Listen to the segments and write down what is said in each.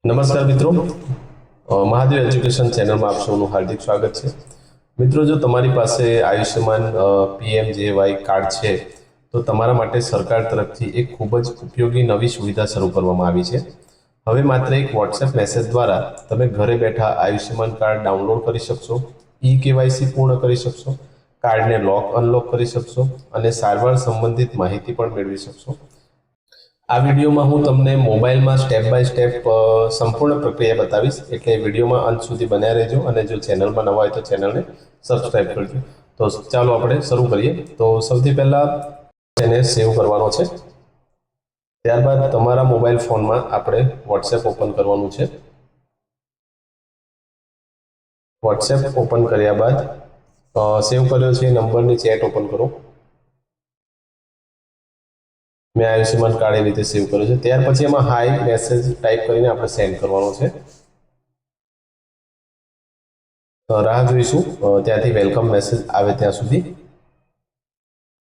નમસ્કાર મિત્રો, મહાદેવ એજ્યુકેશન ચેનલમાં આપ સૌનું હાર્દિક સ્વાગત છે. મિત્રો, જો તમારી પાસે આયુષ્યમાન PMJY કાર્ડ છે તો તમારા માટે સરકાર તરફથી એક ખૂબ જ ઉપયોગી નવી સુવિધા શરૂ કરવામાં આવી છે. હવે માત્ર એક વોટ્સએપ મેસેજ દ્વારા તમે ઘરે બેઠા આયુષ્યમાન કાર્ડ ડાઉનલોડ કરી શકશો, KYC પૂર્ણ કરી શકશો, કાર્ડને લોક અનલોક કરી શકશો અને સારવાર સંબંધિત માહિતી પણ મેળવી શકશો. આ વિડીયોમાં હું તમને મોબાઈલમાં સ્ટેપ બાય સ્ટેપ સંપૂર્ણ પ્રક્રિયા બતાવીશ, એટલે વિડીયોમાં અંત સુધી બન્યા રહેજો અને જો ચેનલમાં નવા હોય તો ચેનલને સબસ્ક્રાઈબ કરજો. તો ચાલો આપણે શરૂ કરીએ. તો સૌથી પહેલાં તેને સેવ કરવાનો છે. ત્યારબાદ તમારા મોબાઈલ ફોનમાં આપણે વોટ્સએપ ઓપન કરવાનું છે. વોટ્સએપ ઓપન કર્યા બાદ સેવ કર્યો છે નંબરની ચેટ ઓપન કરો. મેં આયુષ્યમાન કાર્ડ એ રીતે સેવ કર્યું છે. ત્યાર પછી એમાં હાઈ મેસેજ ટાઈપ કરીને આપણે સેન્ડ કરવાનો છે. રાહ જોઈશું ત્યાંથી વેલકમ મેસેજ આવે ત્યાં સુધી.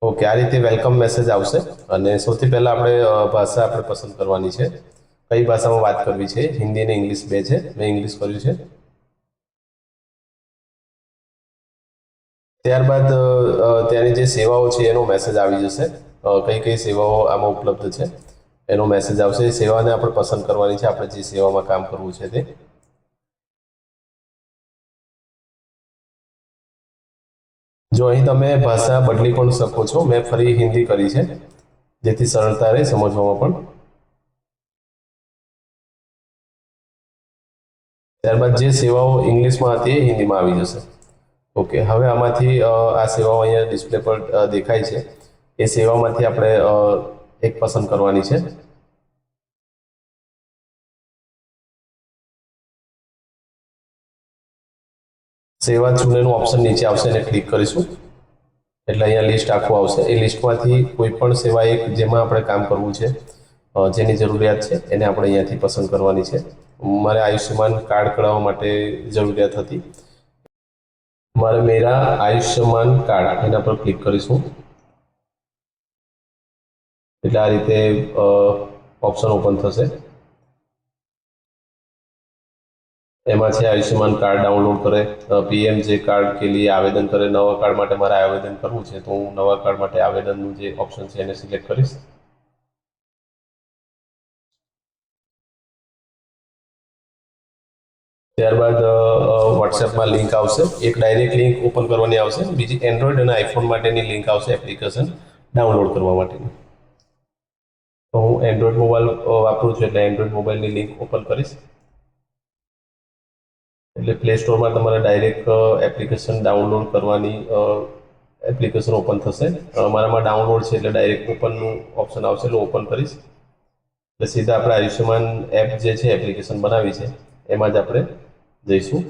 ઓકે, આ રીતે વેલકમ મેસેજ આવશે અને સૌથી પહેલાં આપણે ભાષા આપણે પસંદ કરવાની છે. કઈ ભાષામાં વાત કરવી છે, હિન્દી અને ઇંગ્લિશ બે છે. મેં ઇંગ્લિશ કર્યું છે. ત્યારબાદ ત્યાંની જે સેવાઓ છે એનો મેસેજ આવી જશે. કઈ કઈ સેવાઓ આમાં ઉપલબ્ધ છે એનો મેસેજ આવશે. એ સેવાને આપણે પસંદ કરવાની છે, આપણે જે સેવામાં કામ કરવું છે તે. જો અહીં તમે ભાષા બદલી પણ શકો છો. મેં ફરી હિન્દી કરી છે જેથી સરળતા રહે સમજવામાં પણ. ત્યારબાદ જે સેવાઓ ઇંગ્લિશમાં હતી એ હિન્દીમાં આવી જશે. ઓકે, હવે આમાંથી આ સેવાઓ અહીંયા ડિસ્પ્લે પર દેખાય છે. એ સેવામાંથી આપણે એક પસંદ કરવાની છે. સેવા ચૂનેનું ઓપ્શન નીચે આવશે, એને ક્લિક કરીશું એટલે અહીંયા લિસ્ટ આખું આવશે. એ લિસ્ટમાંથી કોઈ પણ સેવા એક જેમાં આપણે કામ કરવું છે, જેની જરૂરિયાત છે એને આપણે અહીંયાથી પસંદ કરવાની છે. મારે આયુષ્યમાન કાર્ડ કઢાવવા માટે જરૂરિયાત હતી. મારે મેરા આયુષ્યમાન કાર્ડ એના પર ક્લિક કરીશું એટલે આ રીતે ઓપ્શન ઓપન થશે. એમાં છે આયુષ્યમાન કાર્ડ ડાउनलोड કરે, PMJ કાર્ડ કે लिए આવેદન કરે. નવા કાર્ડ માટે મારે આવેદન કરવું છે તો હું નવા કાર્ડ માટે આવેદનનું જે ઓપ્શન છે એને સિલેક્ટ કરીશ. ત્યારબાદ વોટ્સએપમાં લિંક આવશે. એક ડાયરેક્ટ લિંક ઓપન કરવાની આવશે, બીજી એન્ડ્રોઈડ અને આઈફોન માટેની લિંક આવશે એપ્લિકેશન ડાઉનલોડ કરવા માટેની. તો હું એન્ડ્રોઈડ મોબાઈલ વાપરું છું એટલે એન્ડ્રોઈડ મોબાઈલની લિંક ઓપન કરીશ. એટલે પ્લે સ્ટોરમાં તમારે ડાયરેક્ટ એપ્લિકેશન ડાઉનલોડ કરવાની એપ્લિકેશન ઓપન થશે. મારામાં ડાઉનલોડ છે એટલે ડાયરેક્ટ ઓપનનું ઓપ્શન આવશે એટલે ઓપન કરીશ એટલે સીધા આપણે આયુષ્યમાન એપ જે છે એપ્લિકેશન બનાવી છે એમાં જ આપણે જઈશું.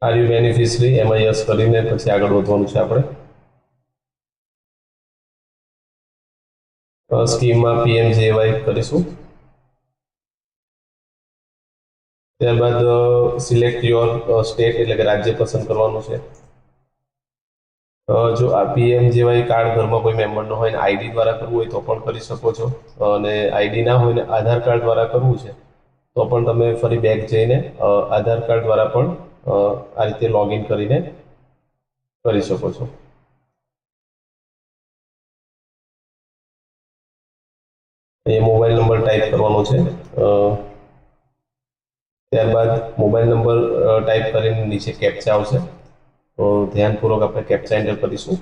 આર યુ બેનિફિશરી એમાં યસ કરીને પછી આગળ વધવાનું છે આપણે. સ્કીમમાં PMJY કરીશું. ત્યારબાદ સિલેક્ટ યોર સ્ટેટ એટલે કે રાજ્ય પસંદ કરવાનું છે. જો આ PMJY કાર્ડ ઘરમાં કોઈ મેમ્બરનો હોય ને આઈડી દ્વારા કરવું હોય તો પણ કરી શકો છો, અને આઈડી ના હોય ને આધાર કાર્ડ દ્વારા કરવું છે તો પણ તમે ફરી બેક જઈને આધાર કાર્ડ દ્વારા પણ આ રીતે લોગિન કરીને કરી શકો છો. એ મોબાઈલ નંબર ટાઈપ કરવાનો છે. ત્યારબાદ મોબાઈલ નંબર ટાઈપ કરીને નીચે કેપ્ચા આવશે તો ધ્યાનપૂર્વક આપણે કેપ્ચા એન્ટર કરીશું.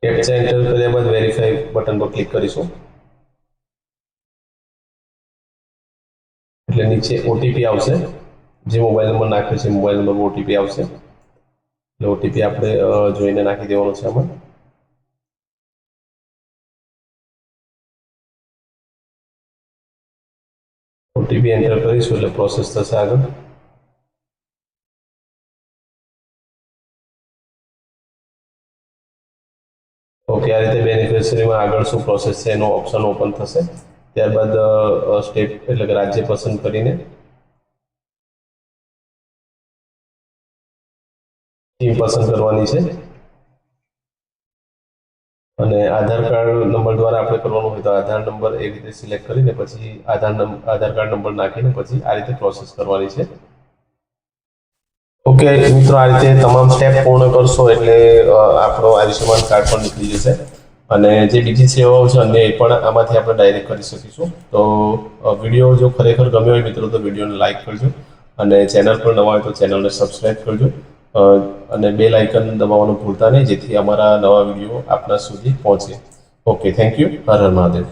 કેપ્ચા એન્ટર કર્યા બાદ વેરીફાઈ બટન પર ક્લિક કરીશું એટલે નીચે ઓટીપી આવશે. જે મોબાઈલ નંબર નાખ્યો છે મોબાઈલ નંબર ઓટીપી આવશે એટલે ઓટીપી આપણે જોઈને નાખી દેવાનો છે આમાં. ઓટીપી એન્ટર કરીશું એટલે પ્રોસેસ થશે આગળ. ઓકે, આ રીતે બેનિફિશરીમાં આગળ શું પ્રોસેસ છે એનો ઓપ્શન ઓપન થશે. ત્યારબાદ સ્ટેટ એટલે કે રાજ્ય પસંદ કરીને ટીમ પસંદ કરવાની છે અને આધાર કાર્ડ નંબર દ્વારા આપણે કરવાનું હોય તો આધાર નંબર એ રીતે સિલેક્ટ કરીને પછી આધાર કાર્ડ નંબર નાખીને પછી આ રીતે પ્રોસેસ કરવાની છે. ઓકે મિત્રો, આ રીતે તમામ સ્ટેપ પૂર્ણ કરશો એટલે આપણો આયુષ્યમાન કાર્ડ પણ નીકળી જશે અને જે બીજી સેવાઓ છે અન્ય એ પણ આમાંથી આપણે ડાયરેક્ટ કરી શકીશું. તો વિડીયો જો ખરેખર ગમ્યો હોય મિત્રો તો વિડીયોને લાઇક કરજો અને ચેનલ પર નવા હોય તો ચેનલને સબસ્ક્રાઇબ કરજો અને બેલ આઇકન દબાવવાનું ભૂલતા નહીં, જેથી અમારા નવા વિડીયો આપના સુધી પહોંચે. Okay, thank you. Har Har Mahadev.